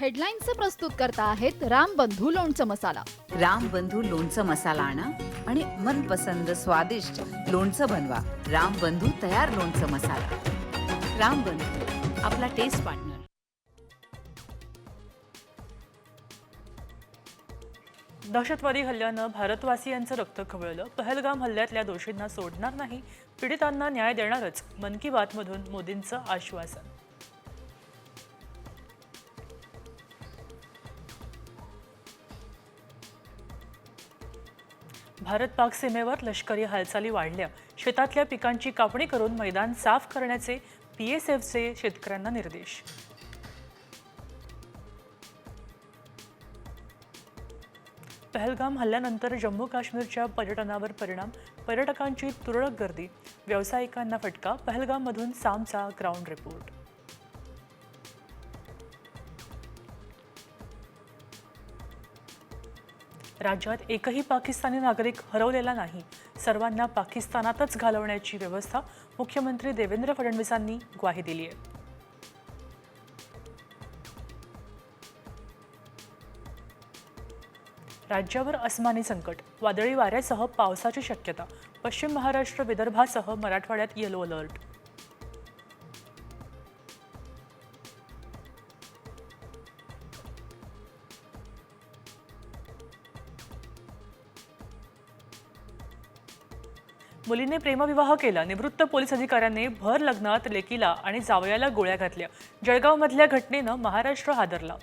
हेडलाईन्सचे प्रस्तुत करता आहेत रामबंधू लोणचं मसाला. रामबंधू लोणचं मसाला आणा आणि मनपसंद स्वादिष्ट लोणचं बनवा. रामबंधू तयार लोणचं मसाला. रामबंधू, आपला टेस्ट पार्टनर. दहशतवादी हल्ल्यानं भारतवासियांचं रक्त खवळलं. पहलगाम हल्ल्यातल्या दोषींना सोडणार नाही, पीडितांना न्याय देणारच. मन की बातमधून मोदींचं आश्वासन. भारत पाक सीमेवर लष्करी हालचाली वाढल्या. शेतातल्या पिकांची कापणी करून मैदान साफ करण्याचे BSFचे शेतकऱ्यांना निर्देश. पहलगाम हल्ल्यानंतर जम्मू काश्मीरच्या पर्यटनावर परिणाम. पर्यटकांची तुरळक गर्दी, व्यावसायिकांना फटका. पहलगाममधून सामचा ग्राउंड रिपोर्ट. राज्यात एकही पाकिस्तानी नागरिक हरवलेला नाही. सर्वांना पाकिस्तानातच घालवण्याची व्यवस्था. मुख्यमंत्री देवेंद्र फडणवीसांनी ग्वाही दिली आहे. राज्यावर अस्मानी संकट, वादळी वाऱ्यासह पावसाची शक्यता. पश्चिम महाराष्ट्र, विदर्भासह मराठवाड्यात येलो अलर्ट. मुलीने प्रेमविवाह केला. निवृत्त पोलीस अधिकाऱ्यांनी भर लग्नात लेकीला आणि जावयाला गोळ्या घातल्या. जळगावमधल्या घटनेनं महाराष्ट्र हादरला.